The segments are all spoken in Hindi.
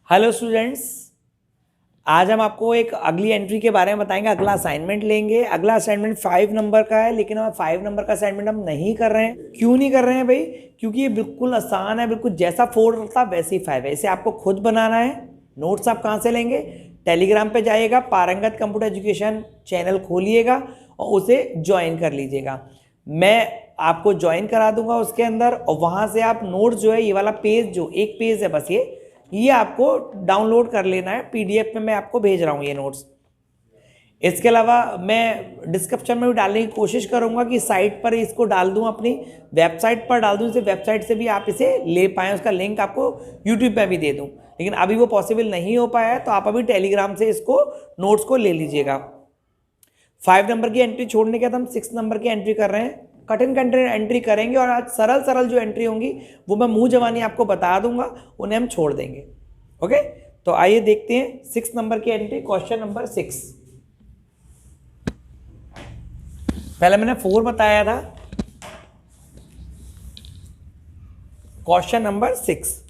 हेलो स्टूडेंट्स, आज हम आपको एक अगली एंट्री के बारे में बताएंगे। अगला असाइनमेंट लेंगे। अगला असाइनमेंट 5 नंबर का है, लेकिन हम 5 नंबर का असाइनमेंट हम नहीं कर रहे हैं। क्यों नहीं कर रहे हैं भाई? क्योंकि ये बिल्कुल आसान है, बिल्कुल जैसा 4 था वैसे ही 5 है। इसे आपको खुद बनाना है। नोट्स आप कहाँ से लेंगे? टेलीग्राम पे जाइएगा, पारंगत कंप्यूटर एजुकेशन चैनल खोलिएगा और उसे ज्वाइन कर लीजिएगा। मैं आपको ज्वाइन करा दूंगा उसके अंदर, और वहाँ से आप नोट्स जो है, ये वाला पेज जो एक पेज है बस ये आपको डाउनलोड कर लेना है। पीडीएफ में मैं आपको भेज रहा हूँ ये नोट्स। इसके अलावा मैं डिस्क्रिप्शन में भी डालने की कोशिश करूँगा कि साइट पर इसको डाल दूँ, अपनी वेबसाइट पर डाल दूँ। इसे वेबसाइट से भी आप इसे ले पाएँ, उसका लिंक आपको यूट्यूब पे भी दे दूँ, लेकिन अभी वो पॉसिबल नहीं हो पाया है। तो आप अभी टेलीग्राम से इसको नोट्स को ले लीजिएगा। 5 नंबर की एंट्री छोड़ने के बाद हम 6 नंबर की एंट्री कर रहे हैं। कठिन कंटेंट एंट्री करेंगे, और आज सरल सरल जो एंट्री होंगी वो मैं मुंह जवानी आपको बता दूंगा, उन्हें हम छोड़ देंगे। ओके, तो आइए देखते हैं 6 नंबर की एंट्री। Question number 6। पहले मैंने 4 बताया था। Question number 6।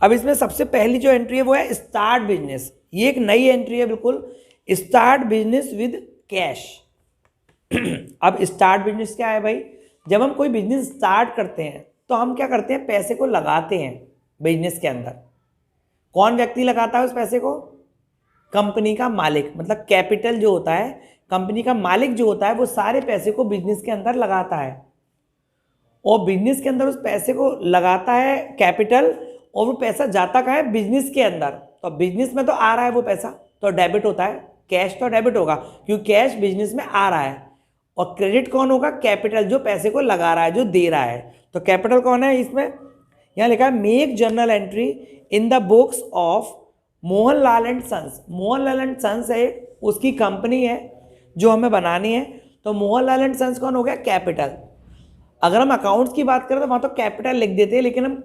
अब इसमें सबसे पहली जो एंट्री है वो है स्टार्ट बिजनेस। ये एक नई एंट्री है बिल्कुल। Start business with cash. अब स्टार्ट बिजनेस क्या है भाई? जब हम कोई बिजनेस स्टार्ट करते हैं तो हम क्या करते हैं? पैसे को लगाते हैं बिजनेस के अंदर। कौन व्यक्ति लगाता है उस पैसे को? कंपनी का मालिक, मतलब कैपिटल जो होता है, कंपनी का मालिक जो होता है वो सारे पैसे को बिजनेस के अंदर लगाता है, और बिजनेस के अंदर उस पैसे को लगाता है कैपिटल, और वो पैसा जाता कहाँ है? बिजनेस के अंदर। तो बिजनेस में तो आ रहा है वो पैसा, तो डेबिट होता है। कैश तो डेबिट होगा क्योंकि कैश बिजनेस में आ रहा है। और क्रेडिट कौन होगा? कैपिटल, जो पैसे को लगा रहा है, जो दे रहा है। तो कैपिटल कौन है इसमें? यहाँ लिखा है make journal entry in the books of Mohanlal and sons. Mohanlal and sons है, उसकी कंपनी है जो हमें बनानी है। तो मोहनलाल एंड सन्स कौन हो गया? कैपिटल। अगर हम अकाउंट्स की बात करें तो वहां तो कैपिटल लिख देते हैं, लेकिन हम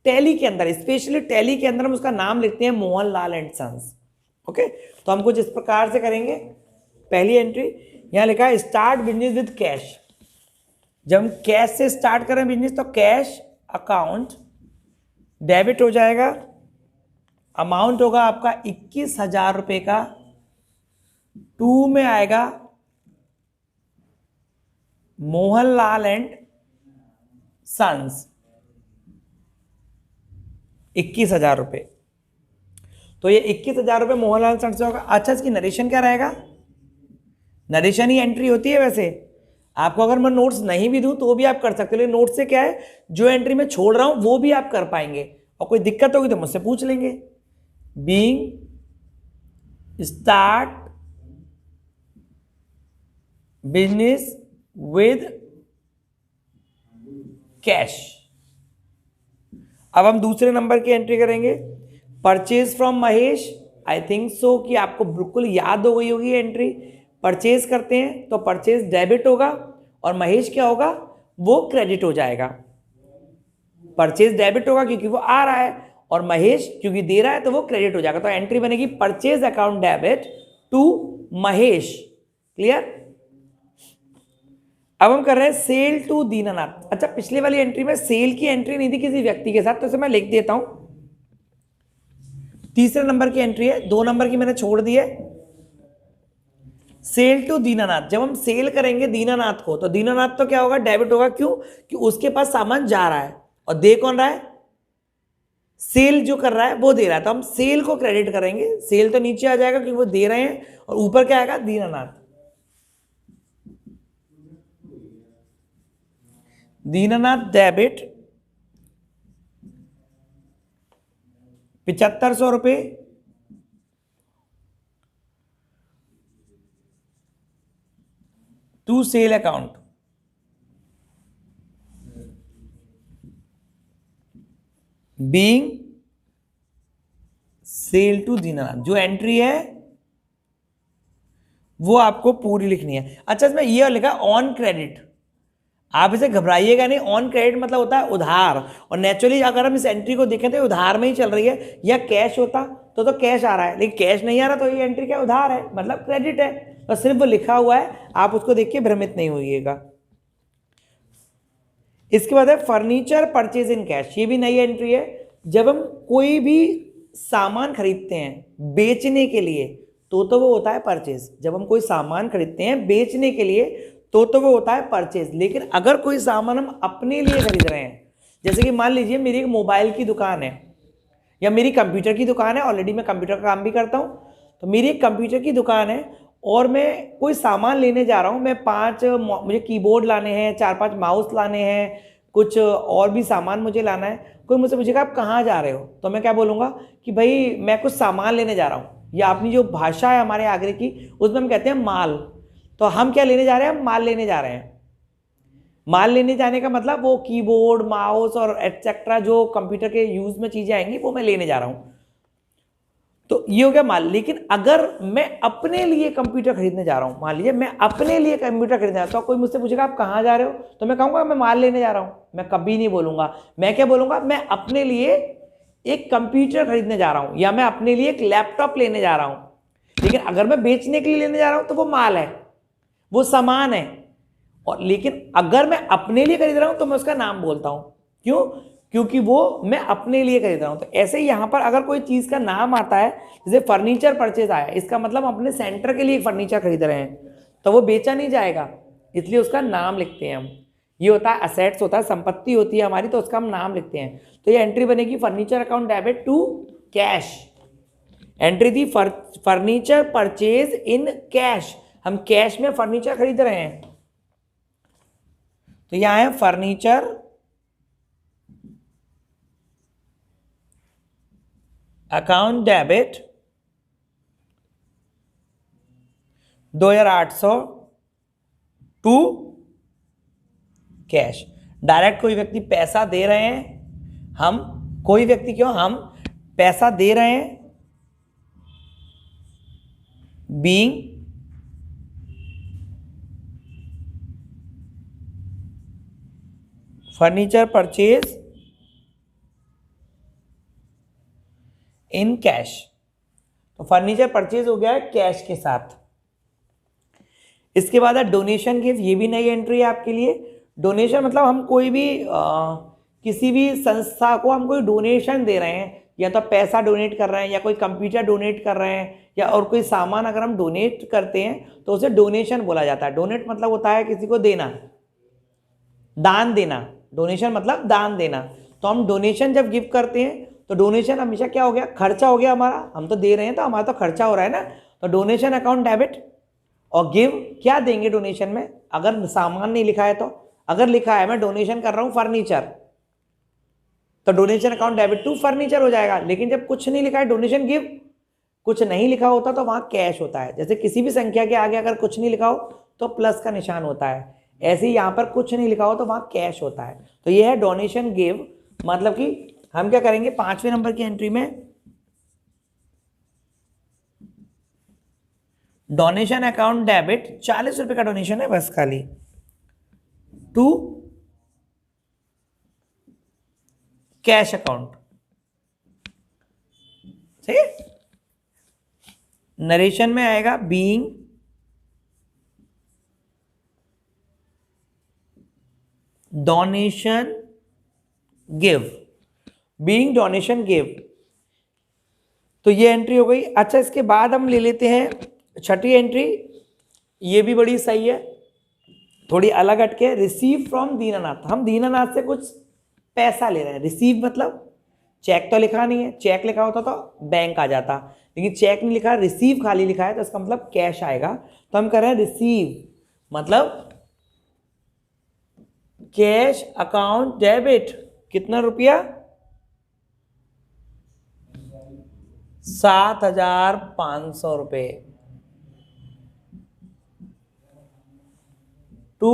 टैली के अंदर, स्पेशली टैली के अंदर हम उसका नाम लिखते हैं मोहनलाल एंड सन्स। ओके, तो हम कुछ इस प्रकार से करेंगे। पहली एंट्री यहां लिखा है स्टार्ट बिजनेस विद कैश। जब हम कैश से स्टार्ट करें बिजनेस तो कैश अकाउंट डेबिट हो जाएगा। अमाउंट होगा आपका 21,000 रुपए का। 2 में आएगा मोहनलाल एंड सन्स, 21,000 रुपए। तो ये 21,000 रुपए मोहनलाल सन्स से होगा। अच्छा, इसकी नरेशन क्या रहेगा? नरेशन ही एंट्री होती है वैसे। आपको अगर मैं नोट्स नहीं भी दूं तो भी आप कर सकते हो, लेकिन नोट्स से क्या है, जो एंट्री मैं छोड़ रहा हूं वो भी आप कर पाएंगे, और कोई दिक्कत होगी तो मुझसे पूछ लेंगे। Being start business with cash. अब हम दूसरे नंबर की एंट्री करेंगे, purchase from Mahesh. I think so कि आपको बिल्कुल याद हो गई होगी एंट्री। परचेज करते हैं तो परचेज डेबिट होगा, और महेश क्या होगा? वो क्रेडिट हो जाएगा। परचेज डेबिट होगा क्योंकि वो आ रहा है, और महेश क्योंकि दे रहा है तो वो क्रेडिट हो जाएगा। तो एंट्री बनेगी purchase account debit to Mahesh. Clear? अब हम कर रहे हैं सेल टू दीनानाथ। अच्छा, पिछली वाली एंट्री में सेल की एंट्री नहीं थी किसी व्यक्ति के साथ, तो इसे मैं लिख देता हूं। तीसरे नंबर की एंट्री है, 2 नंबर की मैंने छोड़ दी है। Sale to Dinanath. जब हम सेल करेंगे दीनानाथ को तो दीनानाथ तो क्या होगा? डेबिट होगा। क्यों? कि उसके पास सामान जा रहा है, और दे कौन रहा है? सेल जो कर रहा है वो दे रहा है, तो हम सेल को क्रेडिट करेंगे। सेल तो नीचे आ जाएगा क्योंकि वो दे रहे हैं, और ऊपर क्या आएगा? दीनानाथ। दीनानाथ डेबिट 7,500 रुपए to sale account. Being sale to Dinanath. जो एंट्री है वो आपको पूरी लिखनी है। अच्छा, इसमें ये लिखा ऑन क्रेडिट। आप इसे घबराइएगा नहीं। ऑन क्रेडिट मतलब होता है उधार, और नेचुरली अगर हम इस एंट्री को देखें तो उधार में ही चल रही है। या कैश होता तो कैश आ रहा है, लेकिन कैश नहीं आ रहा, तो ये एंट्री क्या? उधार है, मतलब क्रेडिट है। तो सिर्फ वो लिखा हुआ है, आप उसको देख के भ्रमित नहीं होइएगा। इसके बाद है फर्नीचर परचेज इन कैश। ये भी नई एंट्री है। जब हम कोई भी सामान खरीदते हैं बेचने के लिए तो वो होता है परचेज। जब हम कोई सामान खरीदते हैं बेचने के लिए तो वो होता है परचेज। लेकिन अगर कोई सामान हम अपने लिए खरीद रहे हैं, जैसे कि मान लीजिए मेरी एक मोबाइल की दुकान है या मेरी कंप्यूटर की दुकान है, ऑलरेडी मैं कंप्यूटर का काम भी करता हूँ, तो मेरी एक कंप्यूटर की दुकान है और मैं कोई सामान लेने जा रहा हूँ, मैं मुझे कीबोर्ड लाने हैं, 4-5 माउस लाने हैं, कुछ और भी सामान मुझे लाना है। कोई मुझसे पूछेगा आप कहाँ जा रहे हो, तो मैं क्या बोलूँगा कि भाई मैं कुछ सामान लेने जा रहा हूँ, या अपनी जो भाषा है हमारे आगरे की उसमें हम कहते हैं माल। तो हम क्या लेने जा रहे हैं, हम माल लेने जा रहे हैं। माल लेने जाने का मतलब वो कीबोर्ड, माउस और एटसेट्रा जो कंप्यूटर के यूज में चीजें आएंगी वो मैं लेने जा रहा हूं, तो ये हो गया माल। लेकिन अगर मैं अपने लिए कंप्यूटर खरीदने जा रहा हूं, मान लीजिए मैं अपने लिए कंप्यूटर खरीदने जा रहा हूं, तो कोई मुझसे पूछेगा आप कहां जा रहे हो, तो मैं कहूंगा मैं माल लेने जा रहा हूं। मैं कभी नहीं बोलूंगा, मैं क्या बोलूंगा, मैं अपने लिए एक कंप्यूटर खरीदने जा रहा हूं या मैं अपने लिए एक लैपटॉप लेने जा रहा हूं। लेकिन अगर मैं बेचने के लिए लेने जा रहा हूं तो वो माल है, वो सामान है। और लेकिन अगर मैं अपने लिए खरीद रहा हूं तो मैं उसका नाम बोलता हूं। क्यों? क्योंकि वो मैं अपने लिए खरीद रहा हूं। तो ऐसे ही यहां पर अगर कोई चीज का नाम आता है, जैसे फर्नीचर परचेज आया, इसका मतलब हम अपने सेंटर के लिए फर्नीचर खरीद रहे हैं, तो वो बेचा नहीं जाएगा, इसलिए उसका नाम लिखते हैं हम। ये होता है असेट्स, होता है संपत्ति होती है हमारी, तो उसका हम नाम लिखते हैं। तो ये एंट्री बनेगी furniture account debit to cash. Entry थी फर्नीचर परचेज इन कैश, हम कैश में फर्नीचर खरीद रहे हैं। तो यहां है furniture account debit 2800 to cash. Direct कोई व्यक्ति पैसा दे रहे हैं, हम कोई व्यक्ति क्यों, हम पैसा दे रहे हैं, being furniture purchase in cash. तो फर्नीचर परचेज हो गया है कैश के साथ। इसके बाद है डोनेशन गिव, ये भी नई एंट्री है आपके लिए। डोनेशन मतलब हम कोई भी किसी भी संस्था को हम कोई डोनेशन दे रहे हैं, या तो पैसा डोनेट कर रहे हैं या कोई कंप्यूटर डोनेट कर रहे हैं या और कोई सामान अगर हम डोनेट करते हैं तो उसे डोनेशन बोला जाता है। डोनेट मतलब होता है किसी को देना, दान देना। डोनेशन मतलब दान देना। तो हम डोनेशन जब गिव करते हैं तो डोनेशन हमेशा क्या हो गया, खर्चा हो गया हमारा, हम तो दे रहे हैं तो हमारा तो खर्चा हो रहा है ना। तो डोनेशन अकाउंट डेबिट। और गिव क्या देंगे डोनेशन में, अगर सामान नहीं लिखा है तो, अगर लिखा है मैं डोनेशन कर रहा हूं फर्नीचर, तो donation account debit to furniture हो जाएगा। लेकिन जब कुछ नहीं लिखा है डोनेशन गिव, कुछ नहीं लिखा होता तो वहां कैश होता है। जैसे किसी भी संख्या के आगे अगर कुछ नहीं लिखा हो तो प्लस का निशान होता है, ऐसे ही यहां पर कुछ नहीं लिखा हो तो वहां कैश होता है। तो यह है डोनेशन गिव। मतलब कि हम क्या करेंगे, 5वें नंबर की एंट्री में डोनेशन अकाउंट डेबिट 40 रुपए का डोनेशन है बस खाली, टू कैश अकाउंट। सही है। नरेशन में आएगा being donation give, being donation give. तो ये एंट्री हो गई। अच्छा, इसके बाद हम ले लेते हैं छठी एंट्री, ये भी बड़ी सही है, थोड़ी अलग हटके, रिसीव फ्रॉम दीनानाथ। हम दीनानाथ से कुछ पैसा ले रहे हैं। रिसीव मतलब चेक तो लिखा नहीं है, चेक लिखा होता तो बैंक आ जाता, लेकिन चेक नहीं लिखा, रिसीव खाली लिखा है, तो इसका मतलब कैश आएगा। तो हम कर रहे हैं रिसीव मतलब कैश अकाउंट डेबिट। कितना रुपया, 7,500 रुपये to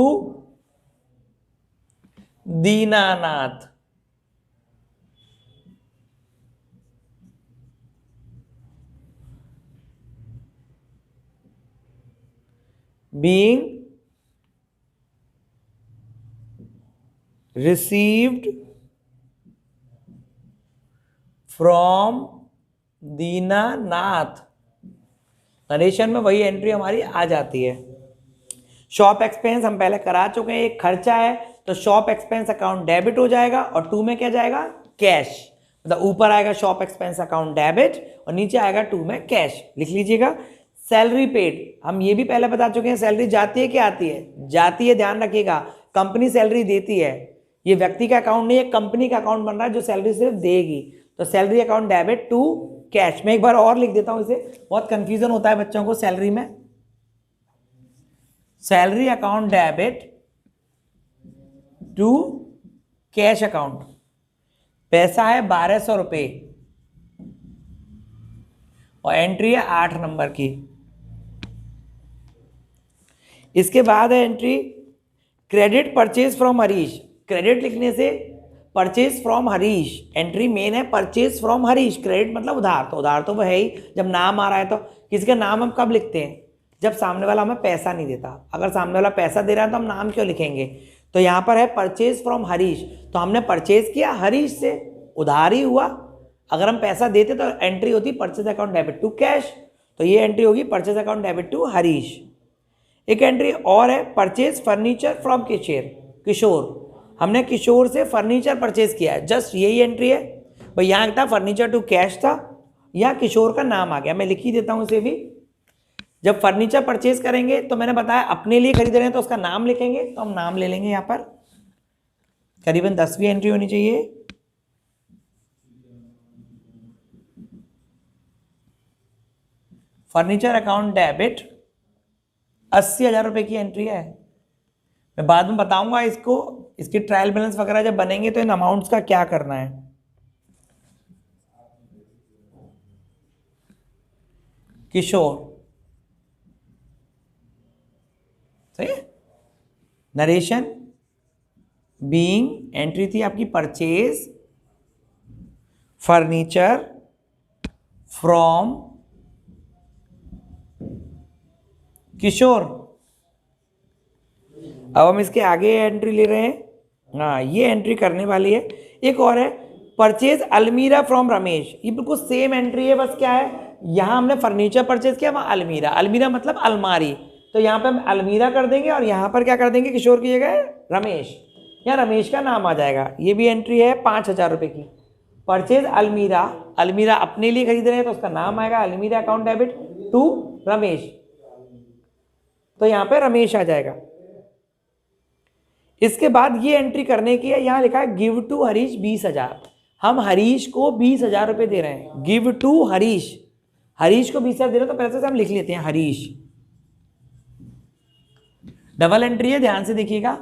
Dinanath. being received from दीनानाथ। नरेशन में वही एंट्री हमारी आ जाती है। शॉप एक्सपेंस हम पहले करा चुके हैं, एक खर्चा है, तो शॉप एक्सपेंस अकाउंट डेबिट हो जाएगा और टू में क्या जाएगा, कैश। मतलब ऊपर आएगा शॉप एक्सपेंस अकाउंट डेबिट और नीचे आएगा टू में कैश, लिख लीजिएगा। सैलरी पेड, हम ये भी पहले बता चुके हैं, सैलरी जाती है कि आती है? जाती है, ध्यान रखिएगा। कंपनी सैलरी देती है, ये व्यक्ति का अकाउंट नहीं है, कंपनी का अकाउंट बन रहा है जो सैलरी सिर्फ देगी। तो salary account debit to cash. मैं एक बार और लिख देता हूं, इसे बहुत कंफ्यूजन होता है बच्चों को सैलरी में। Salary account debit to cash account. पैसा है 1200 रुपये और एंट्री है 8 नंबर की। इसके बाद है entry credit purchase from Harish. Credit लिखने से purchase from Harish, entry main है परचेज फ्रॉम हरीश। क्रेडिट मतलब उधार, तो उधार तो वो है ही, जब नाम आ रहा है तो। किसी का नाम हम कब लिखते हैं? जब सामने वाला हमें पैसा नहीं देता। अगर सामने वाला पैसा दे रहा है तो हम नाम क्यों लिखेंगे? तो यहाँ पर है परचेज फ्रॉम हरीश, तो हमने परचेज किया हरीश से, उधार ही हुआ। अगर हम पैसा देते तो एंट्री होती purchase account debit to cash, तो ये एंट्री होगी purchase account debit to Harish. एक एंट्री और है परचेज फर्नीचर फ्रॉम किशोर। हमने किशोर से फर्नीचर परचेज किया है, जस्ट यही एंट्री है भाई। यहाँ था फर्नीचर टू कैश था, यहाँ किशोर का नाम आ गया, मैं लिख ही देता हूँ इसे भी। जब फर्नीचर परचेज करेंगे तो मैंने बताया अपने लिए खरीद रहे हैं तो उसका नाम लिखेंगे, तो हम नाम ले लेंगे। यहाँ पर करीबन 10वीं एंट्री होनी चाहिए। फर्नीचर अकाउंट डेबिट 80,000 रुपए की एंट्री है। मैं बाद में बताऊंगा इसको, इसकी ट्रायल बैलेंस वगैरह जब बनेंगे तो इन अमाउंट्स का क्या करना है। किशोर, सही है। नरेशन बीइंग एंट्री थी आपकी परचेज फर्नीचर फ्रॉम किशोर। अब हम इसके आगे एंट्री ले रहे हैं, हाँ ये एंट्री करने वाली है। एक और है परचेज अलमीरा फ्रॉम रमेश। ये बिल्कुल सेम एंट्री है, बस क्या है यहाँ हमने फर्नीचर परचेज किया, वहाँ अलमीरा, अलमीरा मतलब अलमारी, तो यहाँ पे हम अलमीरा कर देंगे और यहाँ पर क्या कर देंगे किशोर की जगह रमेश, यहाँ रमेश का नाम आ जाएगा। ये भी एंट्री है 5,000 रुपये की। परचेज अलमीरा, अलमीरा अपने लिए खरीद रहे हैं तो उसका नाम आएगा अलमीरा अकाउंट डेबिट टू रमेश, तो यहाँ पे रमेश आ जाएगा। इसके बाद ये एंट्री करने की है, यहाँ लिखा है गिव टू हरीश 20,000। हम हरीश को 20,000 रुपये दे रहे हैं, गिव टू हरीश, हरीश को 20,000 दे रहे हैं, तो पहले से हम लिख लेते हैं हरीश। डबल एंट्री है, ध्यान से देखिएगा।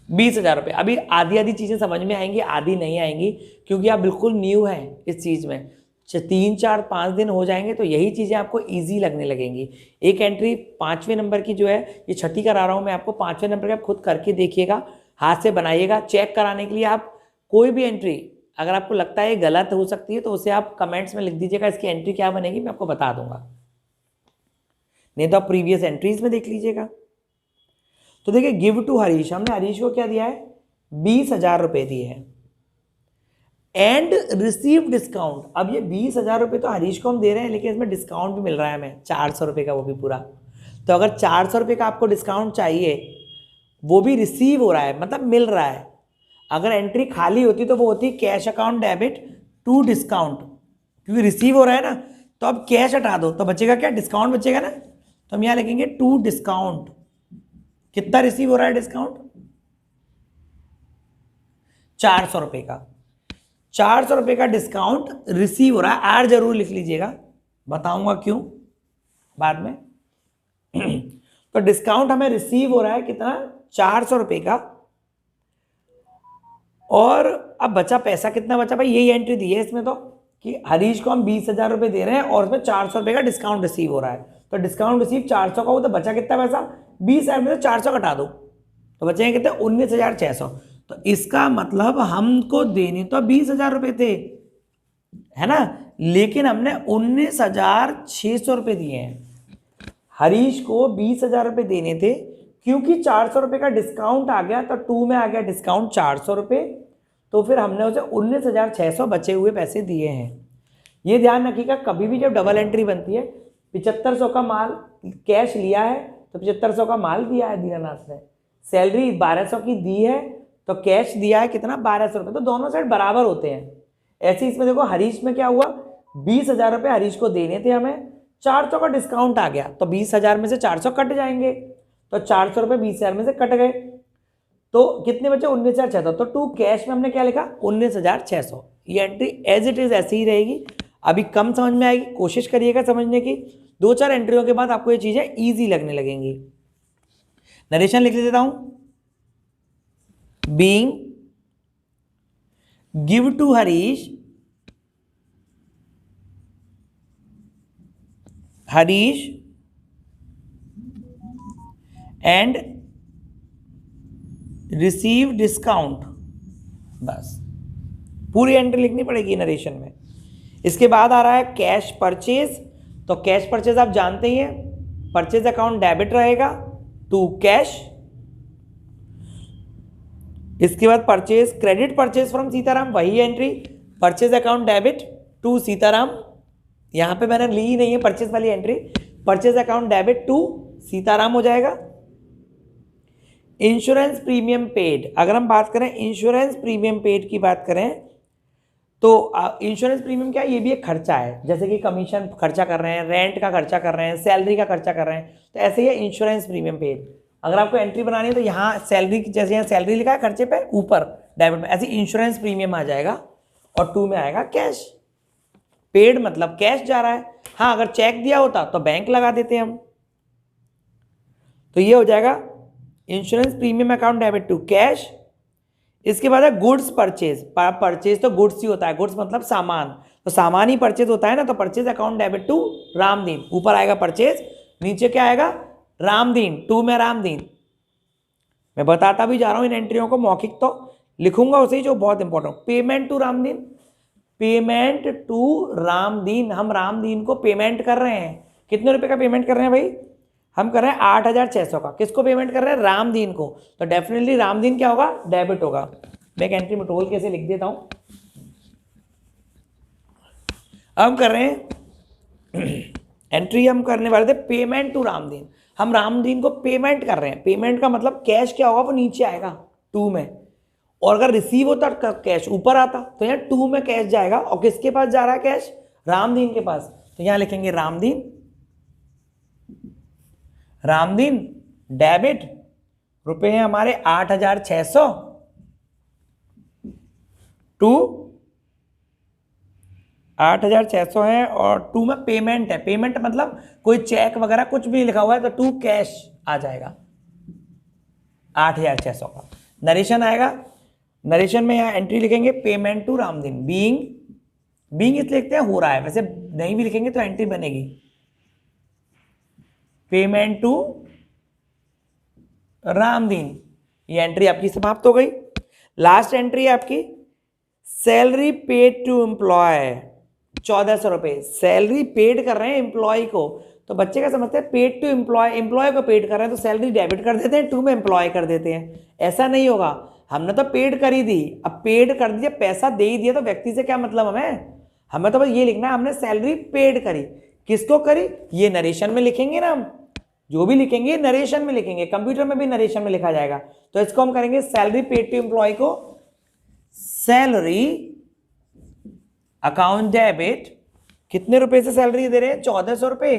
20,000 रुपये। अभी आधी आधी चीजें समझ में आएंगी, आधी नहीं आएंगी, क्योंकि आप बिल्कुल न्यू हैं इस चीज में। 3, 4, 5 दिन हो जाएंगे तो यही चीज़ें आपको इजी लगने लगेंगी। एक एंट्री 5वें नंबर की जो है, ये छठी करा रहा हूँ मैं आपको, 5वें नंबर की आप खुद करके देखिएगा, हाथ से बनाइएगा। चेक कराने के लिए आप कोई भी एंट्री अगर आपको लगता है गलत हो सकती है तो उसे आप कमेंट्स में लिख दीजिएगा, इसकी एंट्री क्या बनेगी मैं आपको बता दूंगा, नहीं तो आप प्रीवियस एंट्रीज में देख लीजिएगा। तो देखिए गिव टू हरीश, हमने हरीश को क्या दिया है 20,000 रुपये दिए हैं एंड रिसीव डिस्काउंट। अब ये 20,000 रुपये तो हरीश को हम दे रहे हैं, लेकिन इसमें डिस्काउंट भी मिल रहा है हमें 400 रुपये का, वो भी पूरा। तो अगर 400 रुपये का आपको डिस्काउंट चाहिए, वो भी रिसीव हो रहा है मतलब मिल रहा है। अगर एंट्री खाली होती तो वो होती cash account debit to discount, क्योंकि रिसीव हो रहा है ना, तो अब कैश हटा दो तो बचेगा क्या, डिस्काउंट बचेगा ना। तो हम यहाँ लिखेंगे टू डिस्काउंट। कितना रिसीव हो रहा है डिस्काउंट, 400 रुपये का। 400 रुपये का डिस्काउंट रिसीव हो रहा है, आर जरूर लिख लीजिएगा, बताऊंगा क्यों बाद में। तो डिस्काउंट हमें रिसीव हो रहा है कितना, 400 रुपये का। और अब बचा पैसा कितना बचा भाई, यही एंट्री दी है इसमें तो, कि हरीश को हम 20,000 रुपये दे रहे हैं और उसमें 400 रुपये का डिस्काउंट रिसीव हो रहा है। तो डिस्काउंट रिसीव 400 का हो तो बचा कितना पैसा, 20,000 में से 400 घटा दो तो बचेंगे कितने, 19,600। तो इसका मतलब हमको देने तो 20,000 रुपये थे, है ना, लेकिन हमने 19,600 रुपये दिए हैं। हरीश को 20,000 रुपये देने थे, क्योंकि 400 रुपये का डिस्काउंट आ गया, तो 2 में आ गया डिस्काउंट 400 रुपये, तो फिर हमने उसे 19,600 बचे हुए पैसे दिए हैं। ये ध्यान रखिएगा, कभी भी जब डबल एंट्री बनती है, 7500 का माल कैश लिया है तो 7500 का माल दिया है दीनानाथ ने, सैलरी 1200 की दी है तो कैश दिया है कितना 1200 रुपये, तो दोनों साइड बराबर होते हैं। ऐसे ही इसमें देखो हरीश में क्या हुआ, 20,000 रुपये हरीश को देने थे हमें, 400 का डिस्काउंट आ गया तो 20,000 में से 400 कट जाएंगे, तो 400 रुपये 20,000 में से कट गए, तो कितने बचे 19,600। तो टू कैश में हमने क्या लिखा 19,600। ये एंट्री एज इट इज ऐसी ही रहेगी। अभी कम समझ में आएगी, कोशिश करिएगा समझने की, 2-4 एंट्रियों के बाद आपको ये चीजें ईजी लगने लगेंगी। नरेशन लिख देता हूं, being give to Harish and receive discount, बस पूरी एंट्री लिखनी पड़ेगी नरेशन में। इसके बाद आ रहा है कैश परचेज, तो कैश परचेज आप जानते ही हैं, परचेज अकाउंट डेबिट रहेगा टू कैश। इसके बाद purchase credit purchase from Sitaram, वही entry, purchase account debit to Sitaram, यहां पे मैंने ली ही नहीं है परचेज वाली entry, purchase account debit to Sitaram हो जाएगा। इंश्योरेंस प्रीमियम पेड, अगर हम बात करें इंश्योरेंस प्रीमियम पेड की बात करें तो इंश्योरेंस प्रीमियम क्या है, ये भी एक खर्चा है, जैसे कि कमीशन खर्चा कर रहे हैं, रेंट का खर्चा कर रहे हैं, सैलरी का खर्चा कर रहे हैं, तो ऐसे ही है इंश्योरेंस प्रीमियम पेड। अगर आपको एंट्री बनानी है तो यहाँ सैलरी, जैसे यहाँ सैलरी लिखा है खर्चे पे ऊपर डेबिट में, ऐसे इंश्योरेंस प्रीमियम आ जाएगा और 2 में आएगा कैश। पेड मतलब कैश जा रहा है। हाँ, अगर चेक दिया होता तो बैंक लगा देते हम, तो ये हो जाएगा insurance premium account debit to cash. इसके बाद है गुड्स परचेज, परचेज तो गुड्स ही होता है, गुड्स मतलब सामान, तो सामान ही परचेज होता है ना, तो purchase account debit to Ramdin, ऊपर आएगा परचेज, नीचे क्या आएगा रामदीन, 2 में रामदीन। मैं बताता भी जा रहा हूं इन एंट्रियों को, मौखिक तो लिखूंगा उसे ही जो बहुत important. Payment to Ramdin, payment to Ramdin, हम रामदीन को पेमेंट कर रहे हैं, कितने रुपए का पेमेंट कर रहे हैं भाई, हम कर रहे हैं 8,600 का। किसको पेमेंट कर रहे हैं, रामदीन को, तो डेफिनेटली रामदीन क्या होगा, डेबिट होगा। मैं एक एंट्री मटोल कैसे लिख देता हूं, हम कर रहे हैं एंट्री, हम करने वाले थे पेमेंट टू रामदीन, हम रामदीन को पेमेंट कर रहे हैं। पेमेंट का मतलब कैश क्या होगा, वो नीचे आएगा 2 में, और अगर रिसीव होता तो कैश ऊपर आता, तो यहाँ 2 में कैश जाएगा, और किसके पास जा रहा है कैश, रामदीन के पास, तो यहां लिखेंगे रामदीन, रामदीन डेबिट, रुपए हैं हमारे 8,600 टू 8,600 है, और 2 में पेमेंट है, पेमेंट मतलब कोई चेक वगैरह कुछ भी लिखा हुआ है तो 2 कैश आ जाएगा 8,600 का। नरेशन आएगा, नरेशन में यहां एंट्री लिखेंगे पेमेंट टू रामदीन, बीइंग इसलिए लिखते हैं हो रहा है, वैसे नहीं भी लिखेंगे तो एंट्री बनेगी पेमेंट टू रामदीन। ये एंट्री आपकी समाप्त हो गई। लास्ट एंट्री है आपकी सैलरी पेड टू एम्प्लॉय, 1,400 रुपए सैलरी पेड कर रहे हैं एम्प्लॉय को, तो बच्चे क्या समझते हैं पेड टू एम्प्लॉय, एम्प्लॉय को पेड कर रहे हैं तो सैलरी डेबिट कर देते हैं, 2 में एम्प्लॉय कर देते हैं। ऐसा नहीं होगा, हमने तो पेड करी दी, अब पेड कर दिया, पैसा दे ही दिया, तो व्यक्ति से क्या मतलब हमें तो बस ये लिखना है हमने सैलरी पेड करी, किसको करी, ये नरेशन में लिखेंगे ना, हम जो भी लिखेंगे नरेशन में लिखेंगे, कंप्यूटर में भी नरेशन में लिखा जाएगा, तो इसको हम करेंगे सैलरी पेड टू एम्प्लॉय को सैलरी अकाउंट डेबिट, कितने रुपए से सैलरी दे रहे हैं 1,400 रुपए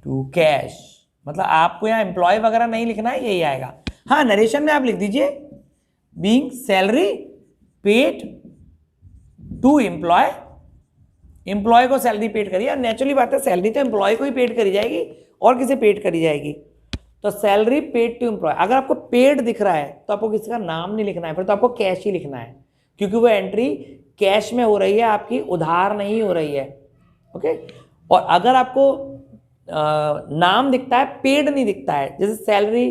टू कैश, मतलब आपको यहां एम्प्लॉय वगैरह नहीं लिखना है, यही आएगा। हाँ, नरेशन में आप लिख दीजिए being salary paid to employ, employ को सैलरी पेड करिए, और नेचुरली बात है सैलरी तो एम्प्लॉय को ही पेड करी जाएगी और किसे पेड करी जाएगी, तो सैलरी पेड टू एम्प्लॉय। अगर आपको पेड दिख रहा है तो आपको किसी का नाम नहीं लिखना है, फिर तो आपको कैश ही लिखना है, क्योंकि वो एंट्री कैश में हो रही है, आपकी उधार नहीं हो रही है। ओके, और अगर आपको नाम दिखता है, पेड नहीं दिखता है, जैसे salary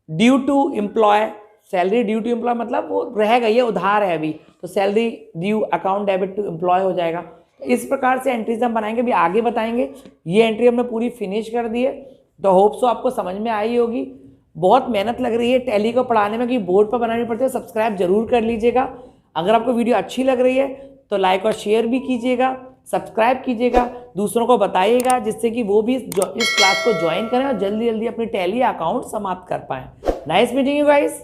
due to employ, salary due to employ मतलब वो रह गई है, उधार है अभी, तो salary due account debit to employ हो जाएगा। इस प्रकार से एंट्रीज हम बनाएंगे, अभी आगे बताएंगे। ये एंट्री हमने पूरी फिनिश कर दी है, तो होप सो आपको समझ में आई होगी। बहुत मेहनत लग रही है टैली को पढ़ाने में, कि बोर्ड पर बनानी पड़ती है। सब्सक्राइब जरूर कर लीजिएगा। अगर आपको वीडियो अच्छी लग रही है तो लाइक और शेयर भी कीजिएगा, सब्सक्राइब कीजिएगा, दूसरों को बताइएगा, जिससे कि वो भी इस क्लास को ज्वाइन करें और जल्दी जल्दी अपनी टैली अकाउंट समाप्त कर पाएं। Nice meeting you guys.